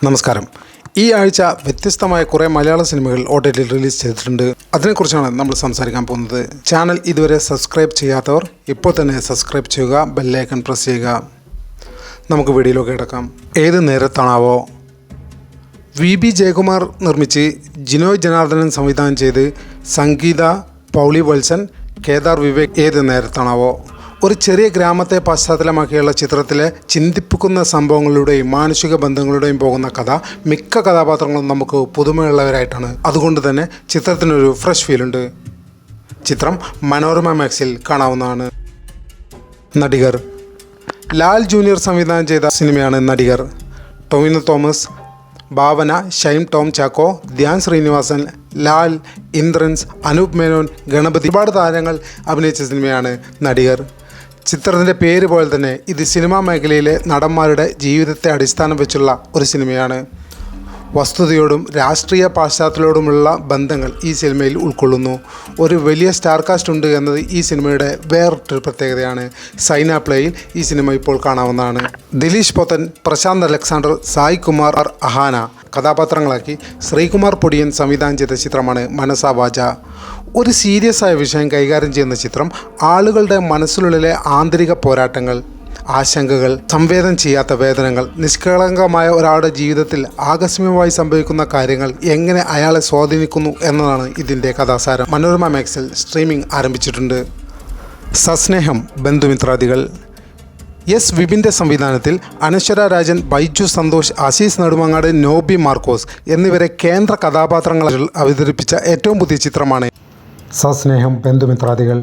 നമസ്കാരം. ഈ ആഴ്ച വ്യത്യസ്തമായ കുറേ മലയാള സിനിമകൾ OTTയിൽ റിലീസ് ചെയ്തിട്ടുണ്ട്. അതിനെക്കുറിച്ചാണ് നമ്മൾ സംസാരിക്കാൻ പോകുന്നത്. ചാനൽ ഇതുവരെ സബ്സ്ക്രൈബ് ചെയ്യാത്തവർ ഇപ്പോൾ തന്നെ സബ്സ്ക്രൈബ് ചെയ്യുക, ബെല്ലൈക്കൺ പ്രസ് ചെയ്യുക. നമുക്ക് വീഡിയോയിലേക്ക് കിടക്കാം. ഏത് നേരത്താണാവോ VB ജയകുമാർ നിർമ്മിച്ച് ജിനോയ് ജനാർദ്ദനൻ സംവിധാനം ചെയ്ത് സംഗീത, പൗളി വത്സൻ, കേദാർ വിവേക് ഏത് നേരത്താണാവോ. ഒരു ചെറിയ ഗ്രാമത്തെ പശ്ചാത്തലമാക്കിയുള്ള ചിത്രത്തിലെ ചിന്തിപ്പിക്കുന്ന സംഭവങ്ങളുടെയും മാനുഷിക ബന്ധങ്ങളുടെയും പോകുന്ന കഥ മിക്ക കഥാപാത്രങ്ങളും നമുക്ക് പുതുമയുള്ളവരായിട്ടാണ്. അതുകൊണ്ട് തന്നെ ചിത്രത്തിനൊരു ഫ്രഷ് ഫീലുണ്ട്. ചിത്രം മനോരമ മാക്സിൽ കാണാവുന്നതാണ്. നടികർ ലാൽ ജൂനിയർ സംവിധാനം ചെയ്ത സിനിമയാണ് നടികർ. ടൊവിനോ തോമസ്, ഭാവന, ഷൈം ടോം ചാക്കോ, ധ്യാൻ ശ്രീനിവാസൻ, ലാൽ, ഇന്ദ്രൻസ്, അനൂപ് മേനോൻ, ഗണപതി ഒരുപാട് താരങ്ങൾ അഭിനയിച്ച സിനിമയാണ് നടികർ. ചിത്രത്തിൻ്റെ പേര് പോലെ തന്നെ ഇത് സിനിമാ മേഖലയിലെ നടന്മാരുടെ ജീവിതത്തെ അടിസ്ഥാനം വെച്ചുള്ള ഒരു സിനിമയാണ്. വസ്തുതയോടും രാഷ്ട്രീയ പാശ്ചാത്തലത്തോടുമുള്ള ബന്ധങ്ങൾ ഈ സിനിമയിൽ ഉൾക്കൊള്ളുന്നു. ഒരു വലിയ സ്റ്റാർ കാസ്റ്റ് ഉണ്ട് എന്നത് ഈ സിനിമയുടെ വേറൊരു പ്രത്യേകതയാണ്. സൈന പ്ലേയിൽ ഈ സിനിമ ഇപ്പോൾ കാണാവുന്നതാണ്. ദിലീഷ് പോത്തൻ, പ്രശാന്ത് അലക്സാണ്ടർ, സായ് കുമാർ, അഹാന കഥാപാത്രങ്ങളാക്കി ശ്രീകുമാർ പൊടിയൻ സംവിധാനം ചെയ്ത ചിത്രമാണ് മനസാ വാച. ഒരു സീരിയസ് ആയ വിഷയം കൈകാര്യം ചെയ്യുന്ന ചിത്രം ആളുകളുടെ മനസ്സിനുള്ളിലെ ആന്തരിക പോരാട്ടങ്ങൾ, ആശങ്കകൾ, സംവേദനം ചെയ്യാത്ത വേദനകൾ, നിഷ്കളങ്കമായ ഒരാളുടെ ജീവിതത്തിൽ ആകസ്മികമായി സംഭവിക്കുന്ന കാര്യങ്ങൾ എങ്ങനെ അയാളെ സ്വാധീനിക്കുന്നു എന്നതാണ് ഇതിൻ്റെ കഥാസാരം. മനോരമ മാക്സിൽ സ്ട്രീമിംഗ് ആരംഭിച്ചിട്ടുണ്ട്. സസ്നേഹം ബന്ധുമിത്രാദികൾ എസ് വിപിൻ്റെ സംവിധാനത്തിൽ അനശ്വര രാജൻ, ബൈജു സന്തോഷ്, ആശീസ് നെടുമങ്ങാട്, നോബി മാർക്കോസ് എന്നിവരെ കേന്ദ്ര കഥാപാത്രങ്ങൾ അവതരിപ്പിച്ച ഏറ്റവും പുതിയ ചിത്രമാണ് സസ്നേഹം ബന്ധുമിത്രാദികൾ.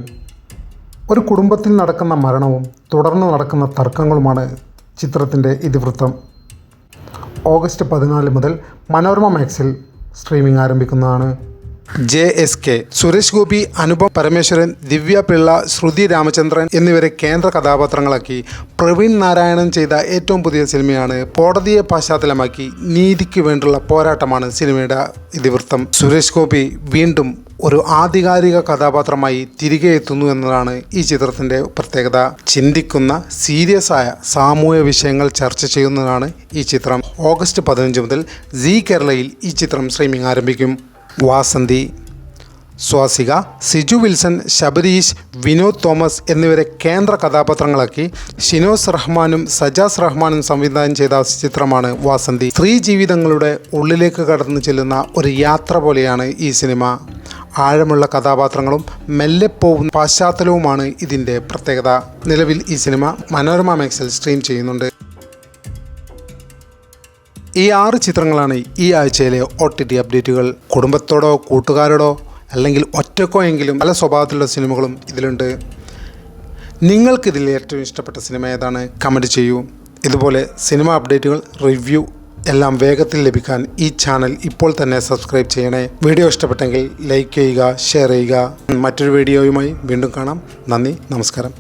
ഒരു കുടുംബത്തിൽ നടക്കുന്ന മരണവും തുടർന്ന് നടക്കുന്ന തർക്കങ്ങളുമാണ് ചിത്രത്തിൻ്റെ ഇതിവൃത്തം. ഓഗസ്റ്റ് 14 മുതൽ മനോരമ മാക്സിൽ സ്ട്രീമിംഗ് ആരംഭിക്കുന്നതാണ്. JSK സുരേഷ് ഗോപി, അനുപം പരമേശ്വരൻ, ദിവ്യ പിള്ള, ശ്രുതി രാമചന്ദ്രൻ എന്നിവരെ കേന്ദ്ര കഥാപാത്രങ്ങളാക്കി പ്രവീൺ നാരായണൻ ചെയ്ത ഏറ്റവും പുതിയ സിനിമയാണ്. കോടതിയെ പശ്ചാത്തലമാക്കി നീതിക്ക് വേണ്ടിയുള്ള പോരാട്ടമാണ് സിനിമയുടെ ഇതിവൃത്തം. സുരേഷ് ഗോപി വീണ്ടും ഒരു ആധികാരിക കഥാപാത്രമായി തിരികെ എത്തുന്നു എന്നതാണ് ഈ ചിത്രത്തിൻ്റെ പ്രത്യേകത. ചിന്തിക്കുന്ന സീരിയസ് ആയ സാമൂഹ്യ വിഷയങ്ങൾ ചർച്ച ചെയ്യുന്നതാണ് ഈ ചിത്രം. ഓഗസ്റ്റ് 15 മുതൽ സീ കേരളയിൽ ഈ ചിത്രം സ്ട്രീമിംഗ് ആരംഭിക്കും. വാസന്തി, സ്വാസിക, സിജു വിൽസൺ, ശബരീഷ്, വിനോദ് തോമസ് എന്നിവരെ കേന്ദ്ര കഥാപാത്രങ്ങളാക്കി ഷിനോസ് റഹ്മാനും സജാസ് റഹ്മാനും സംവിധാനം ചെയ്ത ചിത്രമാണ് വാസന്തി. സ്ത്രീ ജീവിതങ്ങളുടെ ഉള്ളിലേക്ക് കടന്നു ചെല്ലുന്ന ഒരു യാത്ര പോലെയാണ് ഈ സിനിമ. ആഴമുള്ള കഥാപാത്രങ്ങളും മെല്ലെ പോകുന്ന പശ്ചാത്തലവുമാണ് ഇതിൻ്റെ പ്രത്യേകത. നിലവിൽ ഈ സിനിമ മനോരമ മാക്സിൽ സ്ട്രീം ചെയ്യുന്നുണ്ട്. ഈ 6 ചിത്രങ്ങളാണ് ഈ ആഴ്ചയിലെ OTT അപ്ഡേറ്റുകൾ. കുടുംബത്തോടോ കൂട്ടുകാരോടോ അല്ലെങ്കിൽ ഒറ്റക്കോ എങ്കിലും പല സ്വഭാവത്തിലുള്ള സിനിമകളും ഇതിലുണ്ട്. നിങ്ങൾക്കിതിൽ ഏറ്റവും ഇഷ്ടപ്പെട്ട സിനിമ ഏതാണ്? കമൻറ്റ് ചെയ്യൂ. ഇതുപോലെ സിനിമ അപ്ഡേറ്റുകൾ, റിവ്യൂ എല്ലാം വേഗത്തിൽ ലഭിക്കാൻ ഈ ചാനൽ ഇപ്പോൾ തന്നെ സബ്സ്ക്രൈബ് ചെയ്യണേ. വീഡിയോ ഇഷ്ടപ്പെട്ടെങ്കിൽ ലൈക്ക് ചെയ്യുക, ഷെയർ ചെയ്യുക. മറ്റൊരു വീഡിയോയുമായി വീണ്ടും കാണാം. നന്ദി, നമസ്കാരം.